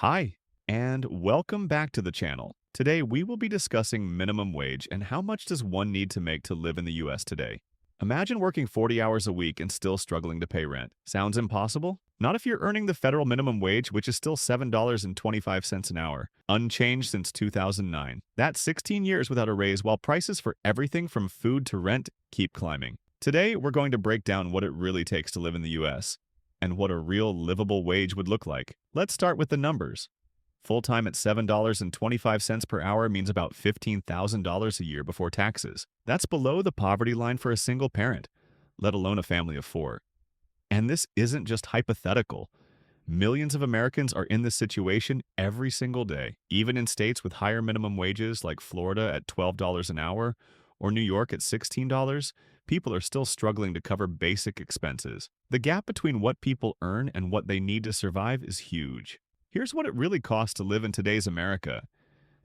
Hi, and welcome back to the channel. Today, we will be discussing minimum wage and how much does one need to make to live in the US today. Imagine working 40 hours a week and still struggling to pay rent. Sounds impossible? Not if you're earning the federal minimum wage, which is still $7.25 an hour, unchanged since 2009. That's 16 years without a raise while prices for everything from food to rent keep climbing. Today, we're going to break down what it really takes to live in the US and what a real livable wage would look like. Let's start with the numbers. Full-time at $7.25 per hour means about $15,000 a year before taxes. That's below the poverty line for a single parent, let alone a family of four. And this isn't just hypothetical. Millions of Americans are in this situation every single day. Even in states with higher minimum wages like Florida at $12 an hour or New York at $16, people are still struggling to cover basic expenses. The gap between what people earn and what they need to survive is huge. Here's what it really costs to live in today's America.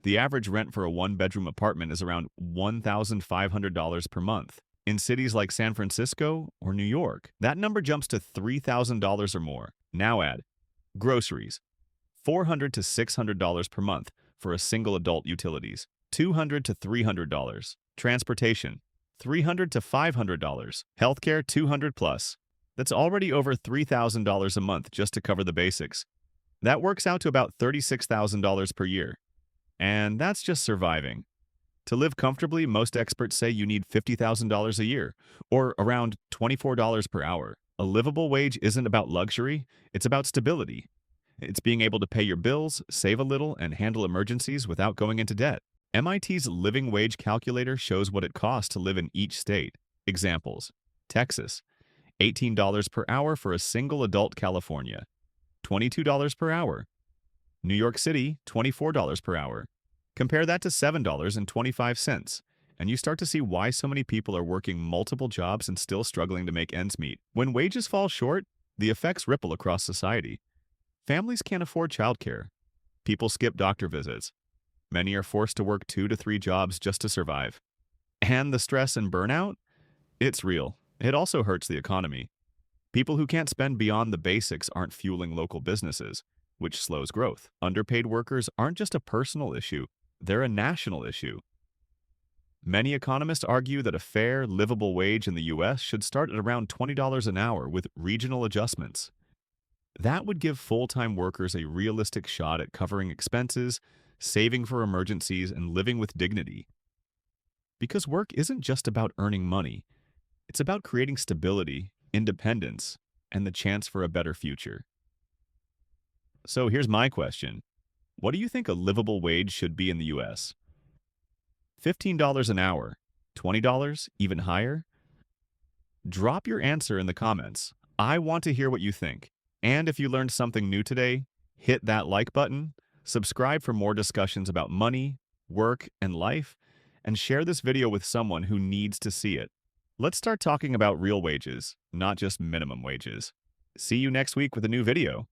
The average rent for a one-bedroom apartment is around $1,500 per month. In cities like San Francisco or New York, that number jumps to $3,000 or more. Now add groceries, $400 to $600 per month for a single adult utilities, $200 to $300. Transportation, $300 to $500. Healthcare, $200 plus. That's already over $3,000 a month just to cover the basics. That works out to about $36,000 per year. And that's just surviving. To live comfortably, most experts say you need $50,000 a year, or around $24 per hour. A livable wage isn't about luxury, it's about stability. It's being able to pay your bills, save a little, and handle emergencies without going into debt. MIT's living wage calculator shows what it costs to live in each state. Examples: Texas, $18 per hour for a single adult California, $22 per hour. New York City, $24 per hour. Compare that to $7.25, and you start to see why so many people are working multiple jobs and still struggling to make ends meet. When wages fall short, the effects ripple across society. Families can't afford childcare. People skip doctor visits. Many are forced to work 2 to 3 jobs just to survive. And the stress and burnout? It's real. It also hurts the economy. People who can't spend beyond the basics aren't fueling local businesses, which slows growth. Underpaid workers aren't just a personal issue, they're a national issue. Many economists argue that a fair, livable wage in the US should start at around $20 an hour with regional adjustments. That would give full-time workers a realistic shot at covering expenses, saving for emergencies, and living with dignity. Because work isn't just about earning money, it's about creating stability, independence, and the chance for a better future. So here's my question. What do you think a livable wage should be in the US? $15 an hour? $20? Even higher? Drop your answer in the comments. I want to hear what you think. And if you learned something new today, hit that like button, subscribe for more discussions about money, work, and life, and share this video with someone who needs to see it. Let's start talking about real wages, not just minimum wages. See you next week with a new video.